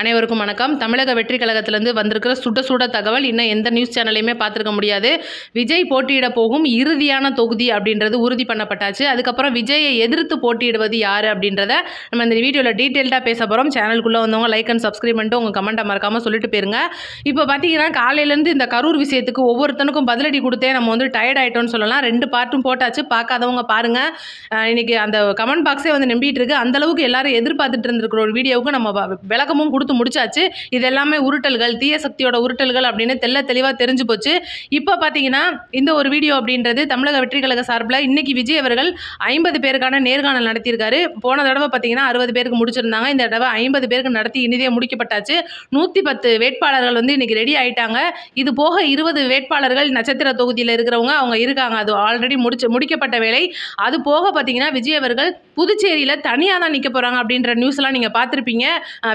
அனைவருக்கும் வணக்கம். தமிழக வெற்றி கழகத்திலிருந்து வந்திருக்கிற சுட சுட தகவல் இன்னும் எந்த நியூஸ் சேனலையுமே பார்த்துருக்க முடியாது. விஜய் போட்டியிட போகும் இறுதியான தொகுதி அப்படின்றது உறுதி பண்ணப்பட்டாச்சு. அதுக்கப்புறம் விஜயை எதிர்த்து போட்டியிடுவது யார் அப்படின்றத நம்ம இந்த வீடியோவில் டீட்டெயில்டாக பேச போகிறோம். சேனலுக்குள்ளே வந்தவங்க லைக் அண்ட் சப்ஸ்கிரைப் பண்ணிட்டு உங்கள் கமெண்ட்டை மறக்காமல் சொல்லிட்டு போயிருங்க. இப்போ பார்த்தீங்கன்னா காலையிலேருந்து இந்த கரூர் விஷயத்துக்கு ஒவ்வொருத்தனுக்கும் பதிலடி கொடுத்தே நம்ம வந்து டயர்ட் ஆகிட்டோம்னு சொல்லலாம். 2 பார்ட்டும் போட்டாச்சு, பார்க்காதவங்க பாருங்கள். இன்றைக்கி அந்த கமெண்ட் பாக்ஸே வந்து நம்பிட்டு இருக்கு. அந்தளவுக்கு எல்லாரும் எதிர்பார்த்துட்டு இருந்திருக்கிற ஒரு வீடியோவுக்கு நம்ம விளக்கமும் கொடுத்து முடிச்சாச்சு. இது எல்லாமே உருட்டல்கள், தீய சக்தியோட உருட்டல்கள் அப்படின்னு தெளிவாக தெரிஞ்சு போச்சு. இப்போ பார்த்தீங்கன்னா இந்த ஒரு வீடியோ அப்படின்றது தமிழக வெற்றி கழக சார்பில் இன்னைக்கு விஜய் அவர்கள் 50 பேருக்கான நேர்காணல் நடத்தியிருக்காரு. போன தடவை பார்த்தீங்கன்னா 60 பேருக்கு முடிச்சிருந்தாங்க. இந்த தடவை 50 பேருக்கு நடத்தி இனிதே முடிக்கப்பட்டாச்சு. 110 வேட்பாளர்கள் வந்து இன்னைக்கு ரெடி ஆயிட்டாங்க. இது போக 20 வேட்பாளர்கள் நட்சத்திர தொகுதியில் இருக்கிறவங்க அவங்க இருக்காங்க. அது ஆல்ரெடி முடிக்கப்பட்ட வேலை. அது போக பார்த்தீங்கன்னா விஜய் அவர்கள் புதுச்சேரியில் தனியாக தான் நிற்க போகிறாங்க அப்படின்ற நியூஸ்லாம் நீங்கள் பார்த்துருப்பீங்க.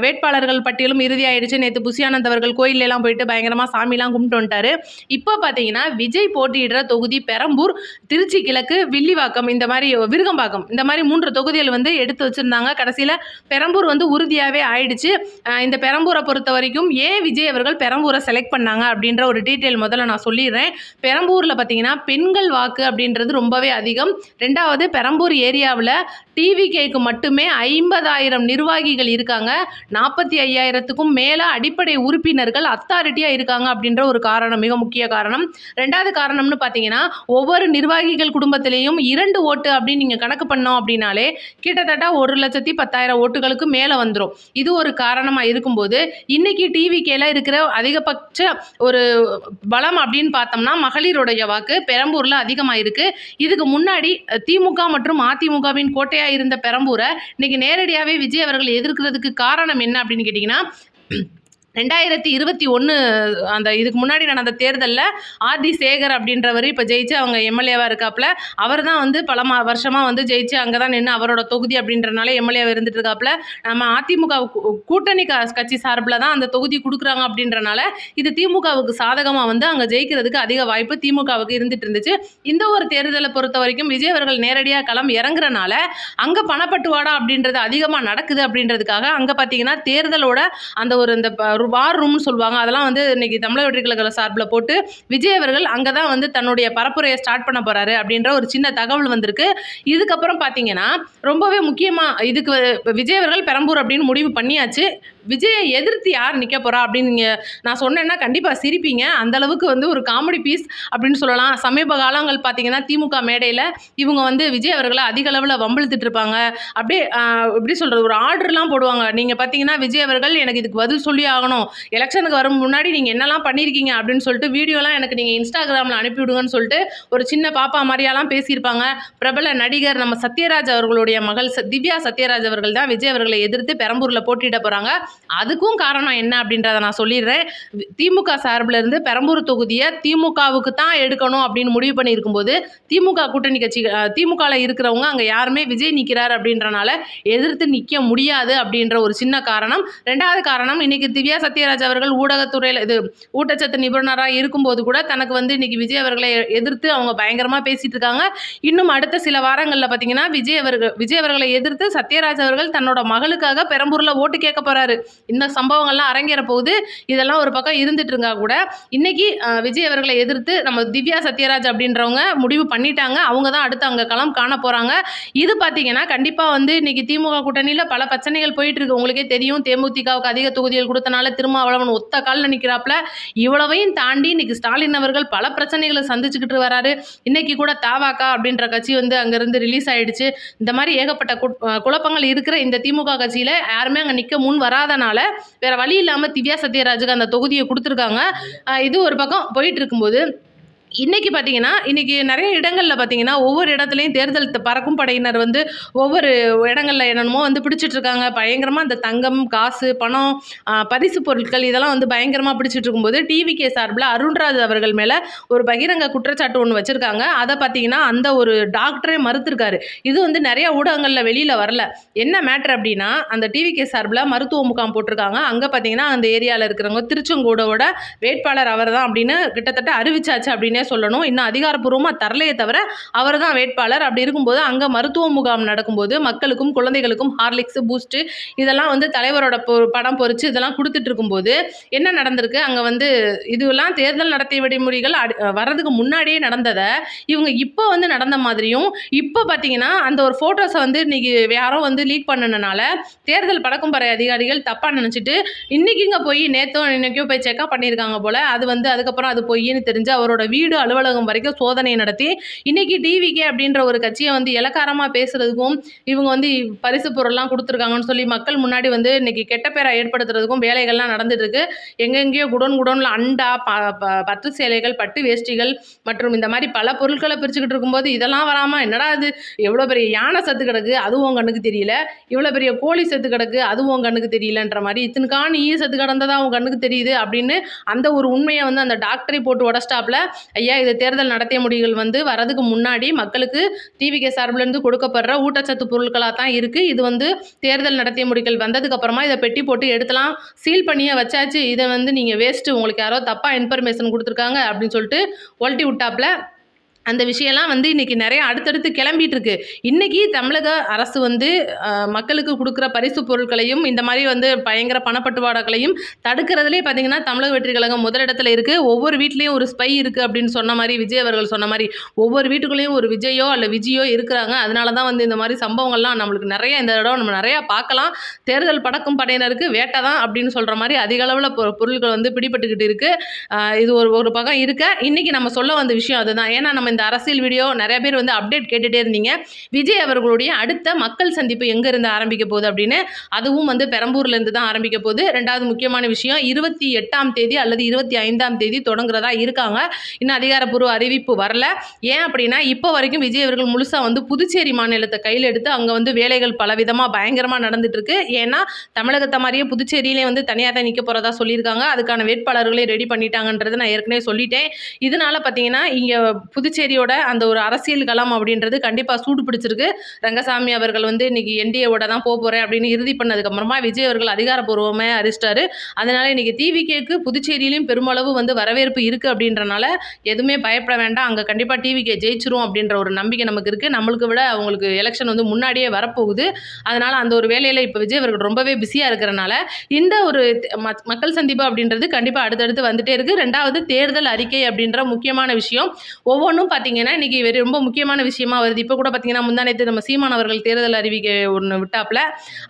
வேட்பாளர்கள் பட்டியலும் இறுதியாயிடுச்சு. நேற்று புசியானந்த் அவர்கள் கோயிலெல்லாம் போயிட்டு பயங்கரமாக சாமிலாம் கும்பிட்டு வந்துட்டாரு. இப்போ பார்த்தீங்கன்னா விஜய் போட்டியிடுற தொகுதி பெரம்பூர், திருச்சி கிழக்கு, வில்லிவாக்கம், இந்த மாதிரி விருகம்பாக்கம், இந்த மாதிரி 3 தொகுதிகள் வந்து எடுத்து வச்சுருந்தாங்க. கடைசியில் பெரம்பூர் வந்து உறுதியாகவே ஆயிடுச்சு. இந்த பெரம்பூரை பொறுத்த வரைக்கும் ஏன் விஜய் அவர்கள் பெரம்பூரை செலக்ட் பண்ணாங்க அப்படின்ற ஒரு டீட்டெயில் முதல்ல நான் சொல்லிடுறேன். பெரம்பூரில் பார்த்தீங்கன்னா பெண்கள் வாக்கு அப்படின்றது ரொம்பவே அதிகம். 2வது பெரம்பூர் ஏரியாவில் டிவிகேக்கு மட்டுமே 50,000 நிர்வாகிகள் இருக்காங்க. 45,000க்கும் மேலே அடிப்படை உறுப்பினர்கள் அத்தாரிட்டியாக இருக்காங்க அப்படின்ற ஒரு காரணம், மிக முக்கிய காரணம். 2வது காரணம்னு பார்த்தீங்கன்னா ஒவ்வொரு நிர்வாகிகள் குடும்பத்திலையும் 2 ஓட்டு அப்படின்னு நீங்கள் கணக்கு பண்ணோம் அப்படின்னாலே கிட்டத்தட்ட 1,10,000 ஓட்டுகளுக்கு மேலே வந்துடும். இது ஒரு காரணமாக இருக்கும்போது இன்னைக்கு டிவிகேல இருக்கிற அதிகபட்ச ஒரு பலம் அப்படின்னு பார்த்தோம்னா மகளிருடைய வாக்கு பெரம்பூரில் அதிகமாக இருக்குது. இதுக்கு முன்னாடி திமுக மற்றும் அதிமுகவின் கோட்டையாக இருந்த பெரம்பூரை இன்னைக்கு நேரடியாகவே விஜய் அவர்கள் எதிர்க்கிறதுக்கு காரணம் என்ன அப்படின்னு கேட்டிங்கன்னா 2021 அந்த இதுக்கு முன்னாடி நடந்த தேர்தலில் ஆர்டி சேகர் அப்படின்றவர் இப்போ ஜெயிச்சு அவங்க எம்எல்ஏவாக இருக்காப்புல. அவர் தான் வந்து பல வருஷமாக வந்து ஜெயிச்சு அங்கே தான் நின்று அவரோட தொகுதி அப்படின்றனால எம்எல்ஏவாக இருந்துட்டு இருக்காப்புல. நம்ம அதிமுக கூட்டணி கட்சி சார்பில் தான் அந்த தொகுதி கொடுக்குறாங்க அப்படின்றனால இது திமுகவுக்கு சாதகமாக வந்து அங்கே ஜெயிக்கிறதுக்கு அதிக வாய்ப்பு திமுகவுக்கு இருந்துட்டு இருந்துச்சு. இந்த ஒரு தேர்தலை பொறுத்த வரைக்கும் விஜய் அவர்கள் நேரடியாக களம் இறங்குறனால அங்கே பணப்பட்டுவாடா அப்படின்றது அதிகமாக நடக்குது அப்படின்றதுக்காக அங்கே பார்த்தீங்கன்னா தேர்தலோட அந்த ஒரு இந்த வார் ரூம்னு சொல்லுவாங்க, அதெல்லாம் வந்து இன்னைக்கு தமிழக வெற்றி கழக சார்பில் போட்டு விஜய் அவர்கள் அங்கே தான் வந்து தன்னுடைய பரப்புரையை ஸ்டார்ட் பண்ண போகிறாரு அப்படின்ற ஒரு சின்ன தகவல் வந்திருக்கு. இதுக்கப்புறம் பார்த்தீங்கன்னா ரொம்பவே முக்கியமாக இதுக்கு விஜய் அவர்கள் பெரம்பூர் அப்படின்னு முடிவு பண்ணியாச்சு. விஜயை எதிர்த்து யார் நிற்க போகிறா அப்படின்னு நீங்கள் நான் சொன்னேன்னா கண்டிப்பாக சிரிப்பீங்க. அந்தளவுக்கு வந்து ஒரு காமெடி பீஸ் அப்படின்னு சொல்லலாம். சமீப காலங்கள் பார்த்தீங்கன்னா திமுக மேடையில் இவங்க வந்து விஜய் அவர்களை அதிக அளவில் வம்பிழுத்துட்டு இருப்பாங்க. அப்படியே எப்படி சொல்கிறது, ஒரு ஆர்டர்லாம் போடுவாங்க. நீங்கள் பார்த்தீங்கன்னா விஜய் அவர்கள் எனக்கு இதுக்கு பதில் சொல்லி ஆகணும், எலெக்ஷனுக்கு வரும் முன்னாடி நீங்கள் என்னெல்லாம் பண்ணியிருக்கீங்க அப்படின்னு சொல்லிட்டு வீடியோலாம் எனக்கு நீங்கள் இன்ஸ்டாகிராமில் அனுப்பிவிடுங்கன்னு சொல்லிட்டு ஒரு சின்ன பாப்பா மாதிரியாலாம் பேசியிருப்பாங்க. பிரபல நடிகர் நம்ம சத்யராஜ் அவர்களுடைய மகள் திவ்யா சத்யராஜ் அவர்கள் தான் விஜய் அவர்களை எதிர்த்து பெரம்பூரில் போட்டியிட போகிறாங்க. அதுக்கும் காரணம் என்ன அப்படின்றத நான் சொல்லிடுறேன். திமுக சார்பில் இருந்து பெரம்பூர் தொகுதியை திமுகவுக்கு தான் எடுக்கணும் அப்படின்னு முடிவு பண்ணியிருக்கும்போது திமுக கூட்டணி கட்சி திமுகவில் இருக்கிறவங்க அங்கே யாருமே விஜய் நிற்கிறார் அப்படின்றனால எதிர்த்து நிற்க முடியாது அப்படின்ற ஒரு சின்ன காரணம். 2வது காரணம், இன்னைக்கு திவ்யா சத்யராஜ் அவர்கள் ஊடகத்துறையில் இது ஊட்டச்சத்து நிபுணராக இருக்கும்போது கூட தனக்கு வந்து இன்னைக்கு விஜய் அவர்களை எதிர்த்து அவங்க பயங்கரமாக பேசிட்டு இருக்காங்க. இன்னும் அடுத்த சில வாரங்களில் பார்த்தீங்கன்னா விஜய் அவர்களை எதிர்த்து சத்யராஜ் அவர்கள் தன்னோட மகளுக்காக பெரம்பூரில் ஓட்டு கேட்க போறாரு. இந்த சம்பவங்கள்லாம் அரங்கேற போகுது. இதெல்லாம் ஒரு பக்கம் இருந்துட்டு இருந்தா கூட இன்னைக்கு விஜய் அவர்களை எதிர்த்து நம்ம திவ்யா சத்யராஜ் அப்படின்றவங்க முடிவு பண்ணிட்டாங்க. அவங்க தான் அடுத்து அங்கே களம் காண போகிறாங்க. இது பார்த்தீங்கன்னா கண்டிப்பாக வந்து இன்னைக்கு திமுக கூட்டணியில் பல பிரச்சனைகள் போயிட்டு இருக்கு. உங்களுக்கே தெரியும், தேமுதிகவுக்கு அதிக தொகுதிகள் கொடுத்தனால திருமாவளவன் ஒத்த காலில் நிற்கிறாப்புல. இவ்வளவையும் தாண்டி இன்னைக்கு ஸ்டாலின் அவர்கள் பல பிரச்சனைகளை சந்திச்சுக்கிட்டு வராரு. இன்னைக்கு கூட தாவாக்கா அப்படின்ற கட்சி வந்து அங்கேருந்து ரிலீஸ் ஆயிடுச்சு. இந்த மாதிரி ஏகப்பட்ட குழப்பங்கள் இருக்கிற இந்த திமுக கட்சியில் யாருமே அங்கே நிற்க முன் வராதனால வேற வழி இல்லாமல் திவ்யா சத்யராஜுக்கு அந்த தொகுதியை கொடுத்துருக்காங்க. இது ஒரு பக்கம் போயிட்டு இருக்கும்போது இன்றைக்கி பார்த்தீங்கன்னா இன்றைக்கி நிறைய இடங்களில் பார்த்தீங்கன்னா ஒவ்வொரு இடத்துலையும் தேர்தல் பறக்கும் படையினர் வந்து ஒவ்வொரு இடங்களில் என்னென்னமோ வந்து பிடிச்சிட்ருக்காங்க. பயங்கரமாக அந்த தங்கம், காசு, பணம், பரிசு பொருட்கள் இதெல்லாம் வந்து பயங்கரமாக பிடிச்சிட்டு இருக்கும்போது டிவிகே சார்பில் அருண்ராஜ் அவர்கள் மேலே ஒரு பகிரங்க குற்றச்சாட்டு ஒன்று வச்சுருக்காங்க. அதை பார்த்தீங்கன்னா அந்த ஒரு டாக்டரே மறுத்திருக்காரு. இது வந்து நிறைய ஊடகங்களில் வெளியில் வரல. என்ன மேட்ரு அப்படின்னா அந்த டிவிகே சார்பில் மருத்துவ முகாம் போட்டிருக்காங்க. அங்கே பார்த்தீங்கன்னா அந்த ஏரியாவில் இருக்கிறவங்க திருச்செங்கோடோட வேட்பாளர் அவர் தான் அப்படின்னு கிட்டத்தட்ட அறிவிச்சாச்சு அப்படின்னே உண்மையை சொல்லணும். இன்னும் அதிகாரப்பூர்வமாக தரலையே தவிர அவர் தான் வேட்பாளர். அப்படி இருக்கும்போது அங்கே மருத்துவ முகாம் நடக்கும்போது மக்களுக்கும் குழந்தைகளுக்கும் ஹார்லிக்ஸ், பூஸ்ட்டு இதெல்லாம் வந்து தலைவரோட படம் பொறிச்சு இதெல்லாம் கொடுத்துட்டு இருக்கும்போது என்ன நடந்திருக்கு, அங்கே வந்து இதுவெல்லாம் தேர்தல் நடத்தை விதிமுறைகள் வர்றதுக்கு முன்னாடியே நடந்ததை இவங்க இப்போ வந்து நடந்த மாதிரியும், இப்போ பார்த்தீங்கன்னா அந்த ஒரு ஃபோட்டோஸை வந்து இன்னைக்கு யாரோ வந்து லீக் பண்ணனால தேர்தல் பறக்கும் படை அதிகாரிகள் தப்பாக நினச்சிட்டு இன்றைக்கிங்க போய் நேற்றோ இன்னைக்கோ போய் செக்அப் பண்ணியிருக்காங்க போல். அது வந்து அதுக்கப்புறம் அது பொய்ன்னு தெரிஞ்சு அவரோட வீடு அலுவலகம் வரைக்கும் சோதனை நடத்தி இன்னைக்கு டிவிகே அப்படின்ற ஒரு கட்சியை வந்து இலக்காரமாக பேசுறதுக்கும் இவங்க வந்து பரிசு பொருள்லாம் கொடுத்துருக்காங்கன்னு சொல்லி மக்கள் முன்னாடி வந்து இன்னைக்கு கெட்ட பேரை ஏற்படுத்துறதுக்கும் வேலைகள்லாம் நடந்துட்டு இருக்கு. எங்கெங்கேயோ குடோன்ல அண்டா, பட்டு சேலைகள், பட்டு வேஷ்டிகள் மற்றும் இந்த மாதிரி பல பொருட்களை பிரிச்சுக்கிட்டு இருக்கும்போது இதெல்லாம் வராமல் என்னடா அது, எவ்வளோ பெரிய யானை செத்து கிடக்கு அதுவும் உங்க கண்ணுக்கு தெரியல, இவ்வளோ பெரிய கோழி செத்து கிடக்கு அதுவும் உங்க கண்ணுக்கு தெரியலன்ற மாதிரி இத்தனுக்கான ஈ செத்து கிடந்ததா உங்க கண்ணுக்கு தெரியுது அப்படின்னு அந்த ஒரு உண்மையை வந்து அந்த டாக்டரை போட்டு உடஸ்டாப்ல, ஐயா இது தேர்தல் நடத்திய முடிவுகள் வந்து வரதுக்கு முன்னாடி மக்களுக்கு டிவிகே சார்பிலேருந்து கொடுக்கப்படுற ஊட்டச்சத்து பொருட்களாக தான் இருக்குது. இது வந்து தேர்தல் நடத்திய முடிவுகள் வந்ததுக்கு அப்புறமா இதை பெட்டி போட்டு எடுத்துலாம் சீல் பண்ணியே வச்சாச்சு. இதை வந்து நீங்கள் வேஸ்ட்டு, உங்களுக்கு யாரோ தப்பாக இன்ஃபர்மேஷன் கொடுத்துருக்காங்க அப்படின்னு சொல்லிட்டு ஒல்ட்டி விட்டாப்புல. அந்த விஷயம்லாம் வந்து இன்றைக்கி நிறைய அடுத்தடுத்து கிளம்பிட்டு இருக்கு. இன்றைக்கி தமிழக அரசு வந்து மக்களுக்கு கொடுக்குற பரிசு பொருட்களையும் இந்த மாதிரி வந்து பயங்கர பணப்பட்டுவாடாக்களையும் தடுக்கிறதுலே பார்த்திங்கன்னா தமிழக வெற்றி கழகம் முதலிடத்தில் இருக்குது. ஒவ்வொரு வீட்லேயும் ஒரு ஸ்பை இருக்குது அப்படின்னு சொன்ன மாதிரி, விஜய் அவர்கள் சொன்ன மாதிரி ஒவ்வொரு வீட்டுக்குள்ளேயும் ஒரு விஜயோ அல்ல விஜயோ இருக்கிறாங்க. அதனால தான் வந்து இந்த மாதிரி சம்பவங்கள்லாம் நம்மளுக்கு நிறைய இந்த இடம் நம்ம நிறையா பார்க்கலாம். தேர்தல் பறக்கும் படையினருக்கு வேட்டை தான் அப்படின்னு சொல்கிற மாதிரி அதிக அளவில் பொருட்கள் வந்து பிடிபட்டுக்கிட்டு இருக்குது. இது ஒரு பக்கம் இருக்க இன்றைக்கி நம்ம சொல்ல வந்த விஷயம் அதுதான். ஏன்னா நம்ம இந்த அரசியல் வீடியோ நிறைய பேர் வந்து அப்டேட் கேட்டுகிட்டே இருந்தீங்க. விஜய் அவர்களுடைய அடுத்த மக்கள் சந்திப்பு எங்கேருந்து ஆரம்பிக்க போகுது அப்படின்னு. அதுவும் வந்து பெரம்பூர்லேருந்து தான் ஆரம்பிக்க போகுது. ரெண்டாவது முக்கியமான விஷயம், 28ஆம் தேதி அல்லது 25ஆம் தேதி தொடங்குறதா இருக்காங்க. இன்னும் அதிகாரப்பூர்வ அறிவிப்பு வரல. ஏன் அப்படின்னா இப்போ வரைக்கும் விஜய் அவர்கள் முழுசாக வந்து புதுச்சேரி மாநிலத்தை கையில் எடுத்து அங்கே வந்து வேலைகள் பலவிதமாக பயங்கரமாக நடந்துட்டு இருக்கு. ஏன்னா தமிழகத்தை மாதிரியே புதுச்சேரியிலே வந்து தனியாக தான் நிற்க போகிறதா சொல்லியிருக்காங்க. அதுக்கான வேட்பாளர்களே ரெடி பண்ணிட்டாங்கன்றது நான் ஏற்கனவே சொல்லிட்டேன். இதனால பார்த்தீங்கன்னா இங்கே புதுச்சேரியோட அந்த ஒரு அரசியல் களம் அப்படின்றது கண்டிப்பாக சூடு பிடிச்சிருக்கு. ரங்கசாமி அவர்கள் வந்து இன்னைக்கு என்டிஏவோட தான் போகிறேன் அப்படின்னு இறுதி பண்ணதுக்கப்புறமா விஜய் அவர்கள் அதிகாரப்பூர்வமாக அறிவிச்சிட்டாரு. அதனால் இன்னைக்கு டிவிகேக்கு புதுச்சேரியிலையும் பெருமளவு வந்து வரவேற்பு இருக்குது அப்படின்றனால எதுவுமே பயப்பட வேண்டாம். அங்கே கண்டிப்பாக டிவிகே ஜெயிச்சிரும் அப்படின்ற ஒரு நம்பிக்கை நமக்கு இருக்குது. நம்மளுக்கு விட அவங்களுக்கு எலெக்ஷன் வந்து முன்னாடியே வரப்போகுது. அதனால் அந்த ஒரு வேலையில் இப்போ விஜய் அவர்கள் ரொம்பவே பிஸியாக இருக்கிறனால இந்த ஒரு மக்கள் சந்திப்பு அப்படின்றது கண்டிப்பாக அடுத்தடுத்து வந்துட்டே இருக்குது. ரெண்டாவது தேர்தல் அறிக்கை அப்படின்ற முக்கியமான விஷயம் ஒவ்வொன்றும் பார்த்தீங்கன்னா இன்றைக்கி ரொம்ப முக்கியமான விஷயமா வருது. இப்போ கூட பார்த்தீங்கன்னா முந்தானேத்து நம்ம சீமான் அவர்கள் தேர்தல் அறிவிக்கை ஒன்று விட்டாப்புல.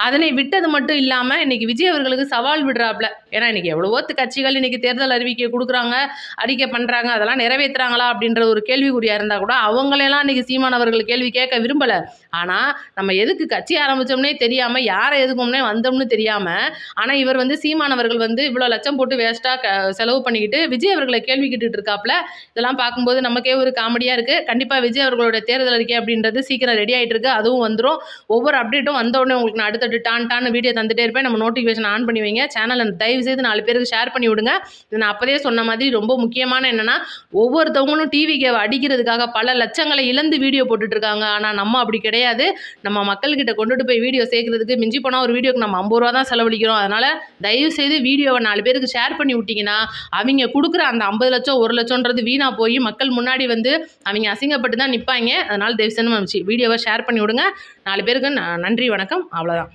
அதனை விட்டது மட்டும் இல்லாமல் இன்றைக்கி விஜய் அவர்களுக்கு சவால் விடுறாப்புல. ஏன்னா இன்றைக்கி எவ்வளவோ கட்சிகள் இன்றைக்கி தேர்தல் அறிவிக்கை கொடுக்குறாங்க, அறிக்கை பண்ணுறாங்க, அதெல்லாம் நிறைவேற்றுறாங்களா அப்படின்ற ஒரு கேள்விக்குறியாக இருந்தால் கூட அவங்களெல்லாம் இன்றைக்கி சீமான் அவர்கள் கேள்வி கேட்க விரும்பலை. ஆனால் நம்ம எதுக்கு கட்சி ஆரம்பித்தோம்னே தெரியாமல், யாரை எதுக்கும்னே வந்தோம்னு தெரியாமல், ஆனால் இவர் வந்து சீமான் அவர்கள் வந்து இவ்வளோ லட்சம் போட்டு வேஸ்ட்டாக செலவு பண்ணிக்கிட்டு விஜய் அவர்களை கேள்வி கேட்டுட்டு இருக்காப்புல. இதெல்லாம் பார்க்கும்போது நமக்கே ஒரு காமெடியாக இருக்குது. கண்டிப்பாக விஜய் அவர்களோட தேர்தல் அறிக்கை அப்படின்றது சீக்கிரம் ரெடி ஆகிட்டு இருக்கு. அதுவும் வந்துடும். ஒவ்வொரு அப்டேட்டும் வந்தோடனே உங்களுக்கு நான் அடுத்தடுத்து டான் வீடியோ தந்துட்டே இருப்பேன். நம்ம நோட்டிஃபிகேஷன் ஆன் பண்ணி வைங்க. சேனலை தயவு செய்து 4 பேருக்கு ஷேர் பண்ணி விடுங்க. நான் அப்போதே சொன்ன மாதிரி ரொம்ப முக்கியமான என்னென்னா, ஒவ்வொருத்தவங்களும் டிவிகேவை அடிக்கிறதுக்காக பல லட்சங்களை இழந்து வீடியோ போட்டுட்டு இருக்காங்க. ஆனால் நம்ம அப்படி கிடையாது. நம்ம மக்கள்கிட்ட கொண்டுட்டு போய் வீடியோ சேர்க்கறதுக்கு மிஞ்சி போனால் ஒரு வீடியோக்கு நம்ம 50 ரூபா தான் செலவழிக்கிறோம். அதனால் தயவு செய்து வீடியோவை 4 பேருக்கு ஷேர் பண்ணி விட்டிங்கன்னா அவங்க கொடுக்குற அந்த 50 லட்சம் 1 லட்சம்ன்றது வீணாக போய் மக்கள் முன்னாடி வந்து அவங்க அசிங்கப்பட்டு தான் நிற்பாங்க. அதனால் தயவு செய்து வீடியோவை ஷேர் பண்ணி விடுங்க. 4 பேருக்கு நன்றி, வணக்கம். அவ்வளோதான்.